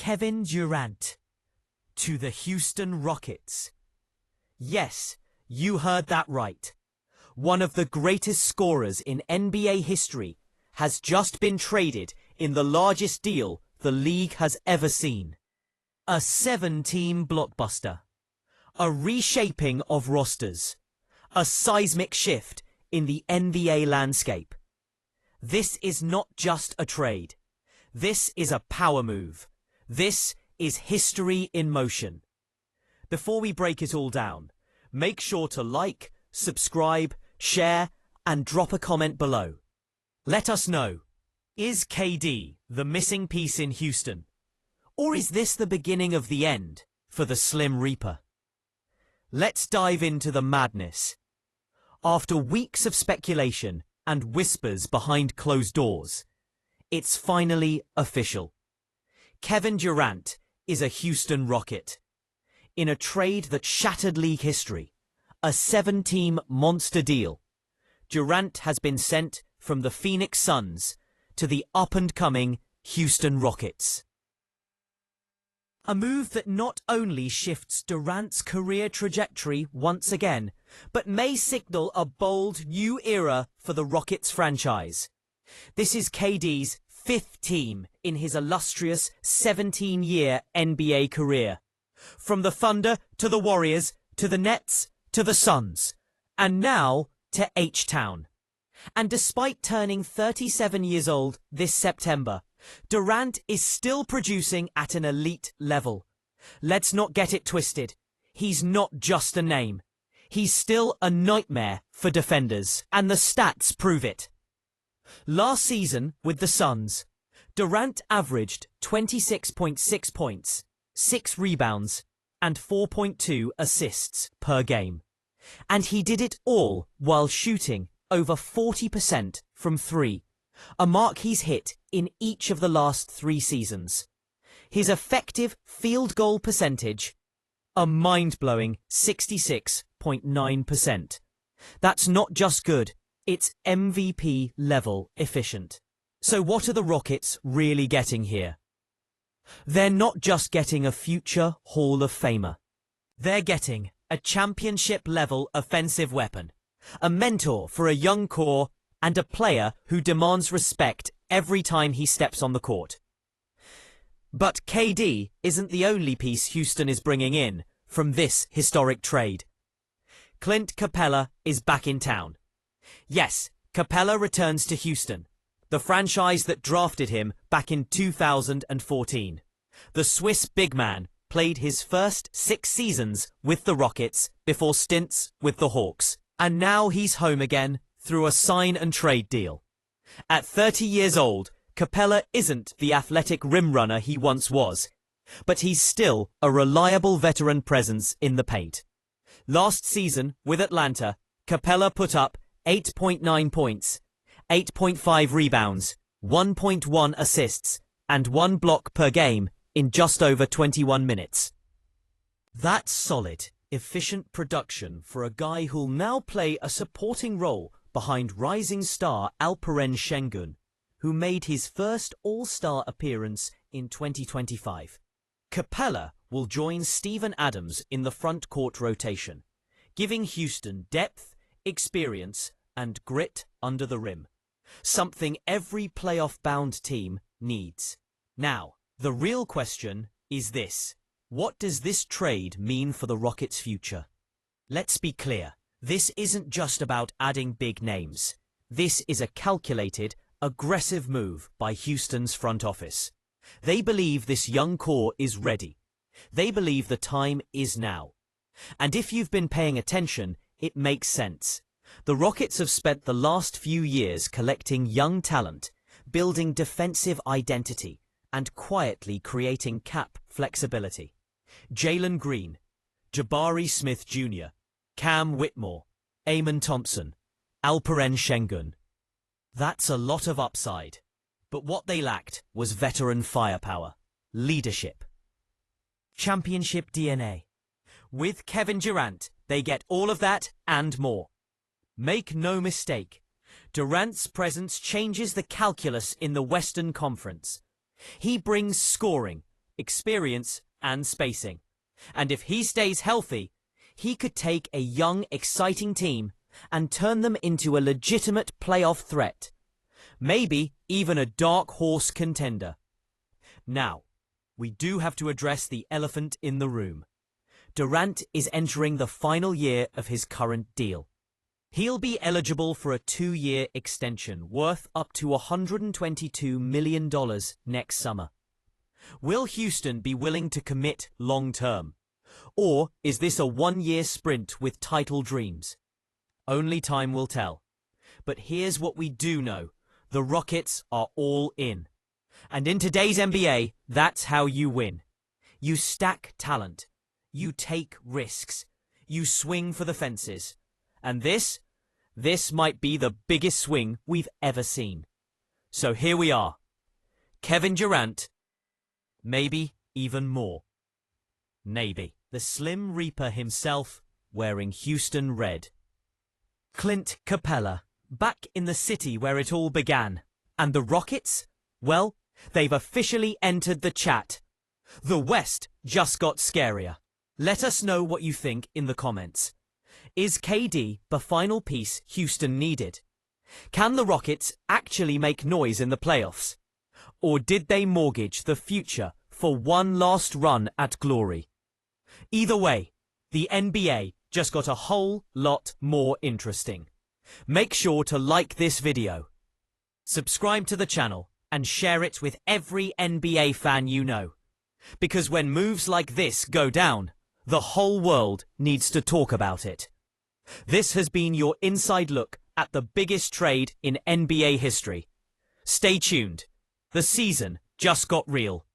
Kevin Durant to the Houston Rockets. Yes, you heard that right. One of the greatest scorers in NBA history has just been traded in the largest deal the league has ever seen. A 7-team blockbuster. A reshaping of rosters. A seismic shift in the NBA landscape. This is not just a trade. This is a power move. This is history in motion. Before we break it all down, make sure to like, subscribe, share, and drop a comment below. Let us know, is KD the missing piece in Houston? Or is this the beginning of the end for the Slim Reaper? Let's dive into the madness. After weeks of speculation and whispers behind closed doors, it's finally official. Kevin Durant is a Houston Rocket. In a trade that shattered league history, a 7-team monster deal, Durant has been sent from the Phoenix Suns to the up-and-coming Houston Rockets. A move that not only shifts Durant's career trajectory once again, but may signal a bold new era for the Rockets franchise. This is KD's 5th team in his illustrious 17-year NBA career. From the Thunder to the Warriors to the Nets to the Suns, and now to H-Town. And despite turning 37 years old this September, Durant is still producing at an elite level. Let's not get it twisted. He's not just a name. He's still a nightmare for defenders, and the stats prove it. Last season with the Suns, Durant averaged 26.6 points, 6 rebounds, and 4.2 assists per game. And he did it all while shooting over 40% from 3, a mark he's hit in each of the last 3 seasons. His effective field goal percentage, a mind-blowing 66.9%. That's not just good, it's MVP level efficient. So what are the Rockets really getting here? They're not just getting a future Hall of Famer. They're getting a championship-level offensive weapon, a mentor for a young core, and a player who demands respect every time he steps on the court. But KD isn't the only piece Houston is bringing in from this historic trade. Clint Capela is back in town. Yes, Capela returns to Houston, the franchise that drafted him back in 2014. The Swiss big man played his first 6 seasons with the Rockets before stints with the Hawks, and now he's home again through a sign-and-trade deal. At 30 years old, Capela isn't the athletic rim runner he once was, but he's still a reliable veteran presence in the paint. Last season with Atlanta, Capela put up 8.9 points, 8.5 rebounds, 1.1 assists, and 1 block per game in just over 21 minutes. That's solid, efficient production for a guy who'll now play a supporting role behind rising star Alperen Şengün, who made his first All-Star appearance in 2025. Capela will join Steven Adams in the front court rotation, giving Houston depth, experience, and grit under the rim, something every playoff-bound team needs. Now, the real question is this: what does this trade mean for the Rockets' future? Let's be clear, this isn't just about adding big names. This is a calculated, aggressive move by Houston's front office. They believe this young core is ready. They believe the time is now. And if you've been paying attention, it makes sense. The Rockets have spent the last few years collecting young talent, building defensive identity, and quietly creating cap flexibility. Jalen Green, Jabari Smith Jr., Cam Whitmore, Amen Thompson, Alperen Şengün. That's a lot of upside. But what they lacked was veteran firepower, leadership, championship DNA. With Kevin Durant, they get all of that and more. Make no mistake, Durant's presence changes the calculus in the Western Conference. He brings scoring, experience, and spacing. And if he stays healthy, he could take a young, exciting team and turn them into a legitimate playoff threat. Maybe even a dark horse contender. Now, we do have to address the elephant in the room. Durant is entering the final year of his current deal. He'll be eligible for a 2-year extension worth up to $122 million next summer. Will Houston be willing to commit long-term? Or is this a 1-year sprint with title dreams? Only time will tell. But here's what we do know. The Rockets are all in. And in today's NBA, that's how you win. You stack talent. You take risks. You swing for the fences. And this might be the biggest swing we've ever seen. So here we are. Kevin Durant, maybe even more. Maybe. The Slim Reaper himself, wearing Houston red. Clint Capela, back in the city where it all began. And the Rockets? Well, they've officially entered the chat. The West just got scarier. Let us know what you think in the comments. Is KD the final piece Houston needed? Can the Rockets actually make noise in the playoffs? Or did they mortgage the future for one last run at glory? Either way, the NBA just got a whole lot more interesting. Make sure to like this video, subscribe to the channel, and share it with every NBA fan you know. Because when moves like this go down, the whole world needs to talk about it. This has been your inside look at the biggest trade in NBA history. Stay tuned. The season just got real.